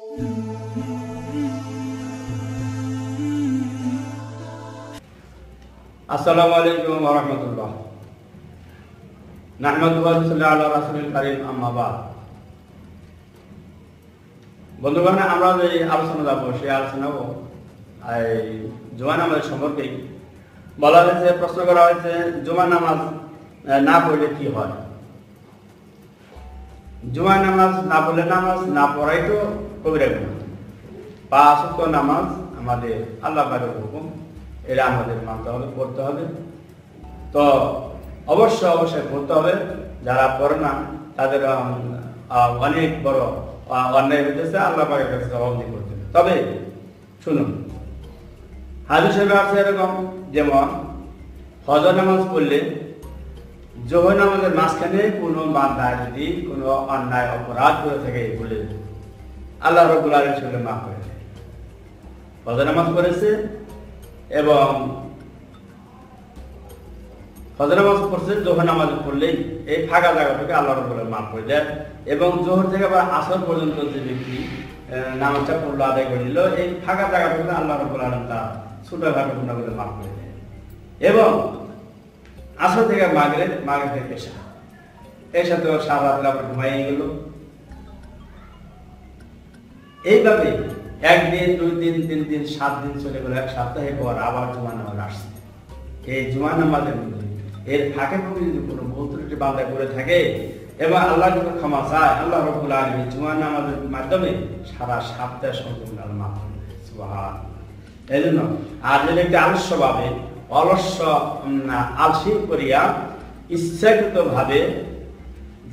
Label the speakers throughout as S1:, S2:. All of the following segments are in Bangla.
S1: আসসালামু আলাইকুম ওয়া রাহমাতুল্লাহ। নাহমাদুহু ওয়া নুসাল্লি আলা রাসূলিল কারীম, আম্মা বাদ। বন্ধুগণ, আমরা যে আলোচনা যাব সেই আলোচনাও এই জুমা নামাজ সম্পর্কে বলা হয়েছে। প্রশ্ন করা হয়েছে, জুমা নামাজ না পড়লে কি হয়? জুমা নামাজ না পড়লে, নামাজ না পড়াই তো কবিরা গুনাহ। 5 ওয়াক্ত নামাজ আমাদের আল্লাহ পাকের হুকুম, এটা আমাদের মানতে হবে, পড়তে হবে। তো অবশ্যই পড়তে হবে। যারা পড়ে না তাদের অনেক বড় অন্যায় হইতেছে, আল্লাহ পাকের কাছে জবাবদিহি করতে হবে। তবে শুনুন, হাদিস শরীফে আছে এরকম, যেমন ফজর নামাজ পড়লে জোহর নামাজের মাঝখানে কোনো বান্দা যদি কোনো অন্যায় অপরাধ করে থাকে বলে আল্লাহ রাব্বুল আলামিন সেগুলো মাফ করে দেয়। ফজর নামাজ পড়েছে এবং ফজর নামাজ পড়ছে, জোহর নামাজ পড়লেই এই ফাঁকা জায়গাটাকে আল্লাহ রাব্বুল আলামিন মাফ করে দেয়। এবং জোহর থেকে আবার আসর পর্যন্ত যে ব্যক্তি নামাজটা পড়লো, আদায় করে নিল, এই ফাঁকা জায়গাটাকে আল্লাহ রাব্বুল আলামিন তার ছোটখাটো গুনাহগুলো মাফ করে দেয়। এবং আসর থেকে মাগরিব থেকে এশা, এর সাথে সারা রাত আবার ঘুমাই গেল। এইভাবে 1 দিন, 2 দিন, 3 দিন, 7 দিন চলে গেল, 1 সপ্তাহের পর আবার জুমা নামাজ আসছে। এই জুমা নামাজের মধ্যে এর ফাঁকে ফাঁকে যদি কোনো ভুল ত্রুটি বান্দা করে থাকে এবং আল্লাহ যদি ক্ষমা চায়, আল্লাহ রাব্বুল আলামিন জুমা নামাজের মাধ্যমে সারা সপ্তাহ সম্পূর্ণ মাফ করে দেয়। সুবহানাল্লাহ। এই জন্য আর যদি একটা আলসি করিয়া ইচ্ছাকৃত ভাবে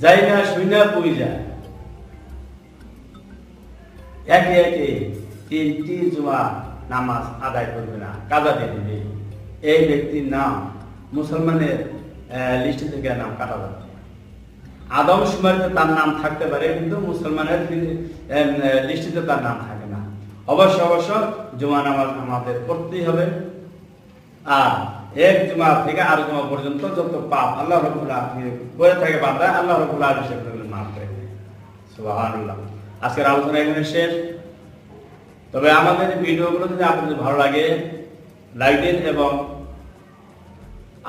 S1: যাই না শুইনা পড়ে যায়, একে 3টি জুমা নামাজ আদায় করবে না, কাজা দিয়ে দিবে, এই ব্যক্তির নাম মুসলমানের লিস্ট থেকে নাম কাটা যাবে। আদম শুমারিতে তার নাম থাকতে পারে, কিন্তু মুসলমানের লিস্টিতে তার নাম থাকে না। অবশ্য জুমা নামাজ আমাদের পড়তেই হবে। আর 1 জুমা থেকে আর জুমা পর্যন্ত যত পাপ আল্লাহ রাব্বুল আলামিন করে থাকে বান্দা, আল্লাহ রাব্বুল আলামিন সেগুলো মাফ করে দেয়। সুবহানাল্লাহ। আজকের আলোচনা এখানে শেষ। তবে আমাদের ভিডিওগুলো যদি আপনাদের ভালো লাগে, লাইক দিন এবং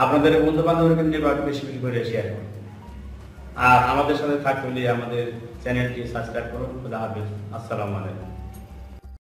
S1: আপনাদের বন্ধু বান্ধবকে নিয়ে বেশি করে শেয়ার করুন। আর আমাদের সাথে থাকতে হলে আমাদের চ্যানেলটি সাবস্ক্রাইব করুন। খুদা হাফেজ। আসসালামু আলাইকুম।